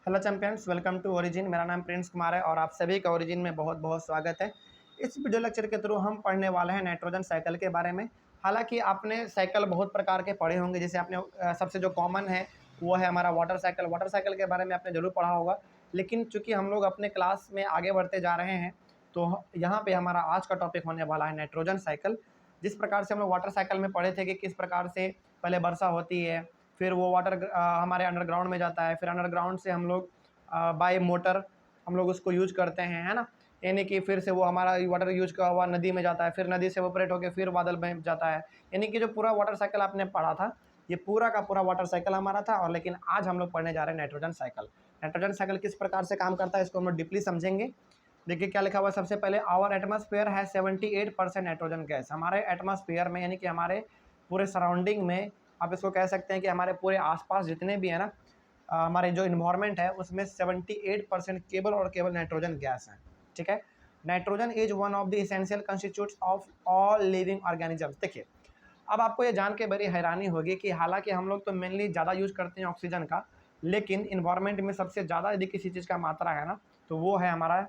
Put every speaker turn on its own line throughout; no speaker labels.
Hello champions, welcome to Origin. मेरा नाम Prince Kumar है और आप सभी का ओरिजिन में बहुत बहुत स्वागत है। इस वीडियो लेक्चर के थ्रू हम पढ़ने वाले हैं नाइट्रोजन साइकिल के बारे में। हालांकि आपने साइकिल बहुत प्रकार के पढ़े होंगे, जैसे आपने सबसे जो कॉमन है वो है हमारा वाटर साइकिल। वाटर साइकिल के बारे में आपने जरूर पढ़ा होगा, लेकिन चूंकि हम लोग अपने क्लास में आगे बढ़ते जा रहे हैं तो यहाँ पे हमारा आज का टॉपिक होने वाला है नाइट्रोजन साइकिल। जिस प्रकार से हम लोग वाटर साइकिल में पढ़े थे कि किस प्रकार से पहले वर्षा होती है, फिर वो वाटर हमारे अंडरग्राउंड में जाता है, फिर अंडरग्राउंड से हम लोग बाय मोटर हम लोग उसको यूज करते हैं, है ना। यानी कि फिर से वो हमारा वाटर यूज का हुआ नदी में जाता है, फिर नदी से ऑपरेट होकर फिर बादल में जाता है। यानी कि जो पूरा वाटर साइकिल आपने पढ़ा था, ये पूरा का पूरा वाटर साइकिल हमारा था। और लेकिन आज हम लोग पढ़ने जा रहे हैं नाइट्रोजन साइकिल। नाइट्रोजन साइकिल किस प्रकार से काम करता है इसको हम लोग डीपली समझेंगे। देखिए क्या लिखा हुआ है। सबसे पहले आवर एटमॉस्फेयर है 78% नाइट्रोजन गैस। हमारे एटमॉस्फेयर में यानी कि हमारे पूरे सराउंडिंग में, आप इसको कह सकते हैं कि हमारे पूरे आसपास जितने भी है ना, हमारे जो इन्वायरमेंट है उसमें 78% केवल और केवल नाइट्रोजन गैस है। ठीक है। Nitrogen is one of the essential constitutes of all living organisms. देखिए, अब आपको ये जान के बड़ी हैरानी होगी कि हालांकि हम लोग तो मेनली ज़्यादा यूज करते हैं ऑक्सीजन का, लेकिन इन्वायरमेंट में सबसे ज़्यादा यदि किसी चीज़ का मात्रा है ना तो वो है हमारा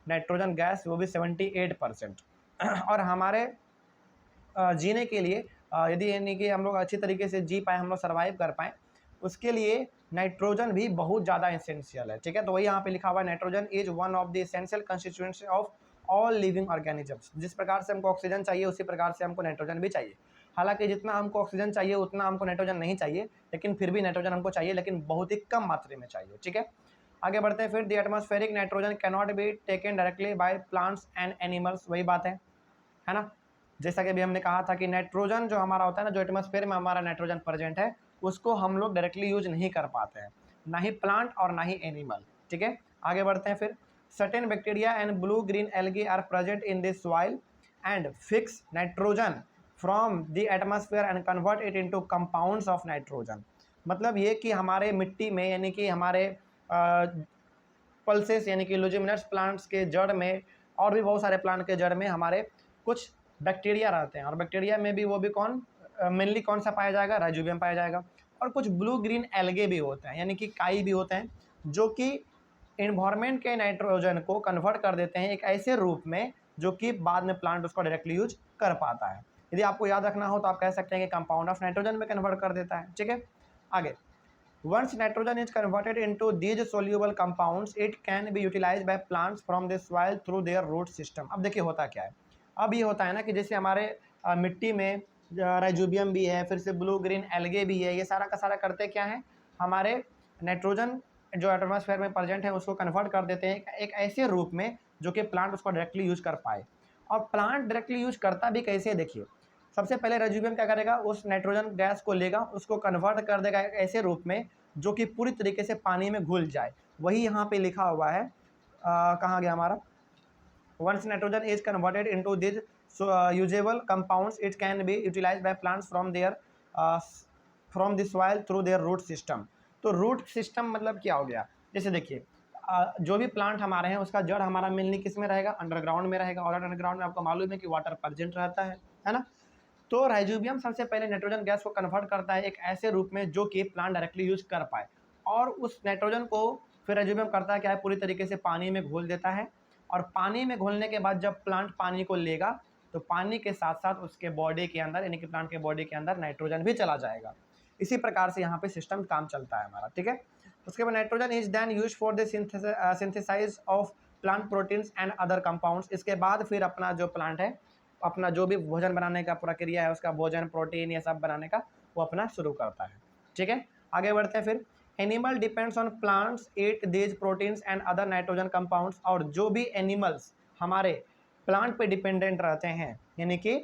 नाइट्रोजन गैस, वो भी 78%। और हमारे जीने के लिए यदि यानी कि हम लोग अच्छी तरीके से जी पाए, हम लोग सर्वाइव कर पाएँ, उसके लिए नाइट्रोजन भी बहुत ज़्यादा एसेंशियल है। ठीक है, तो वही यहाँ पे लिखा हुआ है, nitrogen is one of the essential constituents of all living organisms. जिस प्रकार से हमको ऑक्सीजन चाहिए उसी प्रकार से हमको नाइट्रोजन भी चाहिए। हालांकि जितना हमको ऑक्सीजन चाहिए उतना हमको नाइट्रोजन नहीं चाहिए, लेकिन फिर भी नाइट्रोजन हमको चाहिए, लेकिन बहुत ही कम मात्रा में चाहिए। ठीक है, आगे बढ़ते हैं। फिर the atmospheric nitrogen can not be taken directly by plants and animals. वही बात है ना। जैसा कि अभी हमने कहा था कि नाइट्रोजन जो हमारा होता है ना, जो एटमॉस्फेयर में हमारा नाइट्रोजन प्रेजेंट है, उसको हम लोग डायरेक्टली यूज नहीं कर पाते हैं, ना ही प्लांट और ना ही एनिमल। ठीक है, आगे बढ़ते हैं। फिर certain bacteria and blue green algae are present in this soil and fix nitrogen from the atmosphere and convert it into compounds of nitrogen. मतलब ये कि हमारे मिट्टी में यानी कि हमारे पल्सेस यानी कि लुजिमिनस प्लांट्स के जड़ में और भी बहुत सारे प्लांट के जड़ में हमारे कुछ बैक्टीरिया रहते हैं, और बैक्टीरिया में भी वो भी कौन मेनली कौन सा पाया जाएगा, राइजोबियम पाया जाएगा। और कुछ ब्लू ग्रीन एल्गे भी होते हैं, यानी कि काई भी होते हैं, जो कि इन्वायरमेंट के नाइट्रोजन को कन्वर्ट कर देते हैं एक ऐसे रूप में जो कि बाद में प्लांट उसको डायरेक्टली यूज कर पाता है। यदि आपको याद रखना हो तो आप कह सकते हैं कि कंपाउंड ऑफ नाइट्रोजन में कन्वर्ट कर देता है। ठीक है, आगे। Once nitrogen is converted into these soluble compounds, it can be utilized by plants from the soil through their root system। अब देखिए होता क्या है। अब ये होता है ना कि जैसे हमारे मिट्टी में राइजोबियम भी है, फिर से ब्लू ग्रीन एल्गे भी है, ये सारा का सारा करते क्या है, हमारे नाइट्रोजन जो एटमॉस्फेयर में प्रेजेंट है उसको कन्वर्ट कर देते हैं एक ऐसे रूप में जो कि प्लांट उसको डायरेक्टली यूज कर पाए। और प्लांट डायरेक्टली यूज करता भी कैसे, देखिए। सबसे पहले राइजोबियम क्या करेगा, उस नाइट्रोजन गैस को लेगा, उसको कन्वर्ट कर देगा एक ऐसे रूप में जो कि पूरी तरीके से पानी में घुल जाए। वही यहाँ पे लिखा हुआ है, कहाँ गया हमारा, once nitrogen is converted into this usable compounds it can be utilised by plants from the soil through their root system. तो रूट सिस्टम मतलब क्या हो गया, जैसे देखिए जो भी प्लांट हमारे हैं उसका जड़ हमारा मेनली किस में रहेगा, अंडरग्राउंड में रहेगा। और अंडरग्राउंड में आपको मालूम है कि वाटर प्रेजेंट रहता है ना। तो राइजोबियम सबसे पहले नाइट्रोजन गैस को कन्वर्ट करता है एक ऐसे रूप में जो कि प्लांट डायरेक्टली यूज कर पाए, और उस नाइट्रोजन को फिर राइजोबियम करता है क्या है, पूरी तरीके से पानी में घोल देता है। और पानी में घोलने के बाद जब प्लांट पानी को लेगा तो पानी के साथ साथ उसके बॉडी के अंदर यानी कि प्लांट के बॉडी के अंदर नाइट्रोजन भी चला जाएगा। इसी प्रकार से यहाँ पे सिस्टम काम चलता है हमारा। ठीक है, उसके बाद nitrogen is then use for the synthesise of plant proteins and other compounds. इसके बाद फिर अपना जो प्लांट है, अपना जो भी भोजन बनाने का प्रक्रिया है, उसका भोजन प्रोटीन ये सब बनाने का वो अपना शुरू करता है। ठीक है, आगे बढ़ते हैं। फिर animal depends on plants eat these proteins and other nitrogen compounds. और जो भी एनिमल्स हमारे प्लांट पे डिपेंडेंट रहते हैं, यानी कि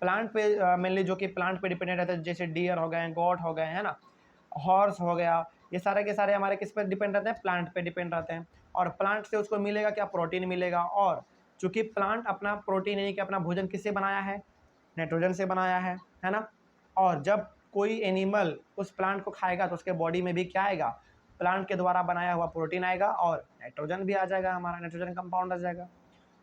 प्लांट पे मेनली जो कि प्लांट पे डिपेंडेंट रहते हैं, जैसे डियर हो गए, गोट हो गए, है ना, हॉर्स हो गया, ये सारे के सारे हमारे किस पे डिपेंड रहते हैं, प्लांट पे डिपेंड रहते हैं। और प्लांट से उसको मिलेगा क्या, प्रोटीन मिलेगा। और चूंकि प्लांट अपना प्रोटीन यानी कि अपना भोजन किससे बनाया है, नाइट्रोजन से बनाया है ना। और जब कोई एनिमल उस प्लांट को खाएगा तो उसके बॉडी में भी क्या आएगा, प्लांट के द्वारा बनाया हुआ प्रोटीन आएगा और नाइट्रोजन भी आ जाएगा, हमारा नाइट्रोजन कंपाउंड आ जाएगा।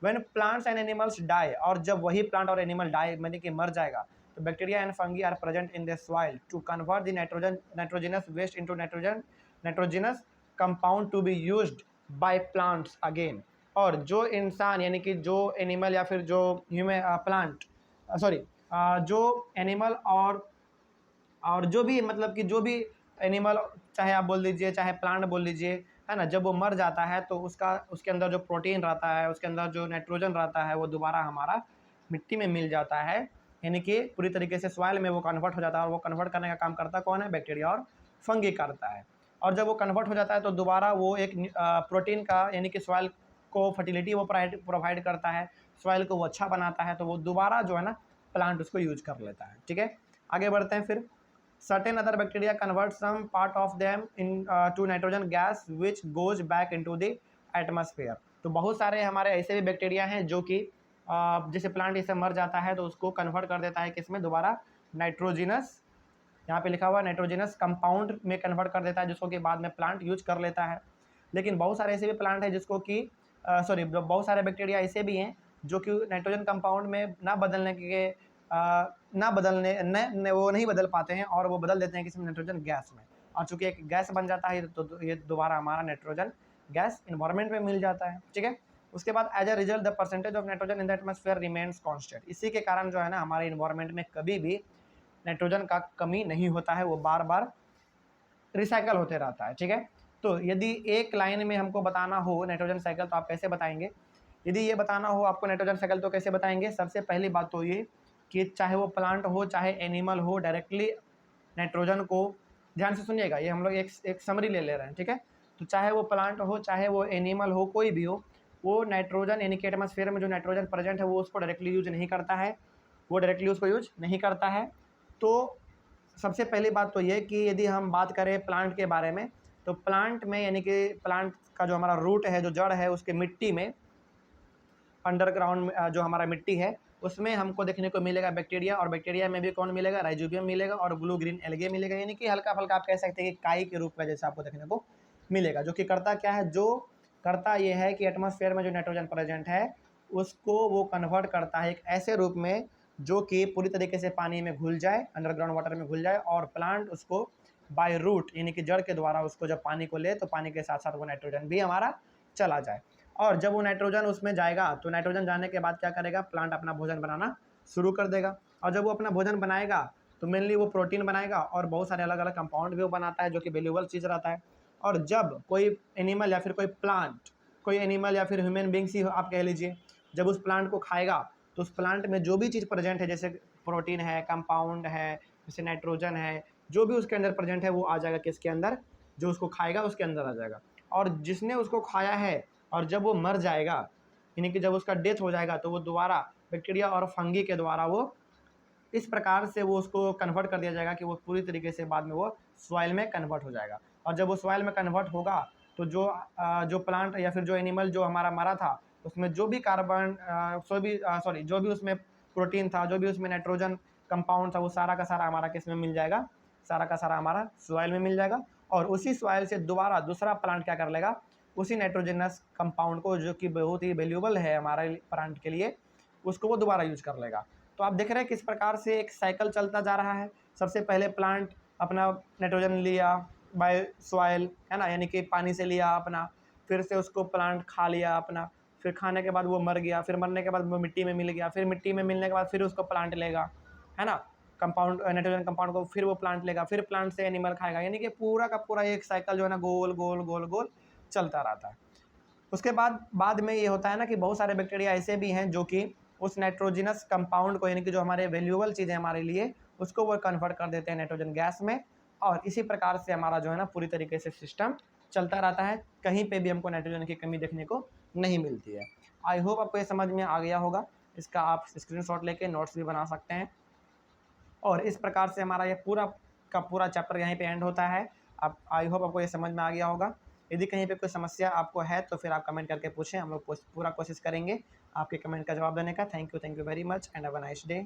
When plants and animals die, और जब वही प्लांट और एनिमल डाई यानी कि मर जाएगा, तो bacteria and fungi are present in the soil to convert the nitrogenous waste into nitrogenous compound to be used by plants again. और जो इंसान यानी कि जो एनिमल या फिर जो ह्यूमन प्लांट सॉरी जो एनिमल और जो भी मतलब कि जो भी एनिमल, चाहे आप बोल लीजिए चाहे प्लांट बोल लीजिए, है ना, जब वो मर जाता है तो उसका उसके अंदर जो प्रोटीन रहता है, उसके अंदर जो नाइट्रोजन रहता है, वो दोबारा हमारा मिट्टी में मिल जाता है, यानी कि पूरी तरीके से सॉइल में वो कन्वर्ट हो जाता है। और वो कन्वर्ट करने का काम करता कौन है? बैक्टीरिया और फंगी करता है। और जब वो कन्वर्ट हो जाता है तो दोबारा वो एक प्रोटीन का यानी कि सॉइल को फर्टिलिटी वो प्रोवाइड करता है, सॉइल को वो अच्छा बनाता है, तो वो दोबारा जो है ना प्लांट उसको यूज कर लेता है। ठीक है, आगे बढ़ते हैं फिर। Certain other bacteria convert some part of them in to nitrogen gas which goes back into the atmosphere। तो बहुत सारे हमारे ऐसे भी बैक्टीरिया हैं जो कि जैसे प्लांट इससे मर जाता है तो उसको कन्वर्ट कर देता है किसमें? दोबारा नाइट्रोजिनस, यहाँ पे लिखा हुआ नाइट्रोजिनस कंपाउंड में कन्वर्ट कर देता है, जिसको कि बाद में प्लांट यूज कर लेता है। लेकिन बहुत सारे ऐसे भी प्लांट हैं जिसको कि बहुत सारे बैक्टीरिया ऐसे भी हैं जो कि नाइट्रोजन कंपाउंड में वो नहीं बदल पाते हैं और वो बदल देते हैं किसी नाइट्रोजन गैस में। और चूंकि एक गैस बन जाता है तो ये दोबारा हमारा नाइट्रोजन गैस इन्वायरमेंट में मिल जाता है। ठीक है, उसके बाद as a result the percentage of nitrogen in the atmosphere remains constant. इसी के कारण जो है ना हमारे इन्वायरमेंट में कभी भी नाइट्रोजन का कमी नहीं होता है, वो बार बार रिसाइकल होते रहता है। ठीक है, तो यदि एक लाइन में हमको बताना हो नाइट्रोजन साइकिल तो आप कैसे बताएंगे? यदि ये बताना हो आपको नाइट्रोजन साइकिल तो कैसे बताएंगे? सबसे पहली बात तो ये कि चाहे वो प्लांट हो चाहे एनिमल हो, डायरेक्टली नाइट्रोजन को, ध्यान से सुनिएगा, ये हम लोग एक समरी ले रहे हैं। ठीक है, तो चाहे वो प्लांट हो चाहे वो एनिमल हो, कोई भी हो, वो नाइट्रोजन यानी कि एटमॉस्फेयर में जो नाइट्रोजन प्रेजेंट है वो उसको डायरेक्टली यूज नहीं करता है, वो डायरेक्टली उसको यूज नहीं करता है। तो सबसे पहली बात तो ये कि यदि हम बात करें प्लांट के बारे में, तो प्लांट में यानी कि प्लांट का जो हमारा रूट है, जो जड़ है, उसके मिट्टी में अंडरग्राउंड में जो हमारा मिट्टी है उसमें हमको देखने को मिलेगा बैक्टीरिया, और बैक्टीरिया में भी कौन मिलेगा? राइजोबियम मिलेगा और ब्लू ग्रीन एल्गे मिलेगा, यानी कि हल्का फल्का आप कह सकते हैं कि काई के रूप में जैसे आपको देखने को मिलेगा। जो कि करता क्या है? जो करता ये है कि एटमॉस्फेयर में जो नाइट्रोजन प्रेजेंट है उसको वो कन्वर्ट करता है एक ऐसे रूप में जो कि पूरी तरीके से पानी में घुल जाए, अंडरग्राउंड वाटर में घुल जाए, और प्लांट उसको बाय रूट यानी कि जड़ के द्वारा उसको जब पानी को ले तो पानी के साथ साथ वो नाइट्रोजन भी हमारा चला जाए। और जब वो नाइट्रोजन उसमें जाएगा तो नाइट्रोजन जाने के बाद क्या करेगा? प्लांट अपना भोजन बनाना शुरू कर देगा। और जब वो अपना भोजन बनाएगा तो मेनली वो प्रोटीन बनाएगा और बहुत सारे अलग अलग कंपाउंड भी वो बनाता है जो कि वैल्यूएबल चीज़ रहता है। और जब कोई एनिमल या फिर कोई प्लांट, कोई एनिमल या फिर ह्यूमन बींग्स ही आप कह लीजिए, जब उस प्लांट को खाएगा तो उस प्लांट में जो भी चीज़ प्रेजेंट है, जैसे प्रोटीन है, कंपाउंड है, जैसे नाइट्रोजन है, जो भी उसके अंदर प्रेजेंट है वो आ जाएगा किसके अंदर? जो उसको खाएगा उसके अंदर आ जाएगा। और जिसने उसको खाया है और जब वो मर जाएगा यानी कि जब उसका डेथ हो जाएगा तो वो दोबारा बैक्टीरिया और फंगी के द्वारा वो इस प्रकार से वो उसको कन्वर्ट कर दिया जाएगा कि वो पूरी तरीके से बाद में वो सॉइल में कन्वर्ट हो जाएगा। और जब वो सॉइल में कन्वर्ट होगा तो जो प्लांट या फिर जो एनिमल जो हमारा मरा था उसमें जो भी कार्बन जो भी उसमें प्रोटीन था, जो भी उसमें नाइट्रोजन कंपाउंड था, वो सारा का सारा हमारा किस में मिल जाएगा? सारा का सारा हमारा सॉइल में मिल जाएगा। और उसी सॉइल से दोबारा दूसरा प्लांट क्या कर लेगा? उसी नाइट्रोजनस कंपाउंड को, जो कि बहुत ही वैल्यूएबल है हमारे प्लांट के लिए, उसको वो दोबारा यूज कर लेगा। तो आप देख रहे हैं किस प्रकार से एक साइकिल चलता जा रहा है। सबसे पहले प्लांट अपना नाइट्रोजन लिया बाय सॉइल, है ना, यानी कि पानी से लिया अपना, फिर से उसको प्लांट खा लिया अपना, फिर खाने के बाद वो मर गया, फिर मरने के बाद वो मिट्टी में मिल गया, फिर मिट्टी में मिलने के बाद फिर उसको प्लांट लेगा, है ना, कंपाउंड नाइट्रोजन कंपाउंड को, फिर वो प्लांट लेगा, फिर प्लांट से एनिमल खाएगा, यानी कि पूरा का पूरा एक साइकिल जो है ना गोल गोल गोल गोल चलता रहता है। उसके बाद में ये होता है ना कि बहुत सारे बैक्टीरिया ऐसे भी हैं जो कि उस नाइट्रोजिनस कंपाउंड को, यानी कि जो हमारे वैल्यूएबल चीज़ें हमारे लिए, उसको वो कन्वर्ट कर देते हैं नाइट्रोजन गैस में। और इसी प्रकार से हमारा जो है ना पूरी तरीके से सिस्टम चलता रहता है, कहीं पे भी हमको नाइट्रोजन की कमी देखने को नहीं मिलती है। आई होप आपको ये समझ में आ गया होगा। इसका आप स्क्रीनशॉट लेके नोट्स भी बना सकते हैं। और इस प्रकार से हमारा ये पूरा का पूरा चैप्टर यहीं पे एंड होता है। आप, आई होप आपको ये समझ में आ गया होगा। यदि कहीं पे कोई समस्या आपको है तो फिर आप कमेंट करके पूछें, हम लोग पूरा कोशिश करेंगे आपके कमेंट का जवाब देने का। Thank you very much and have a nice day.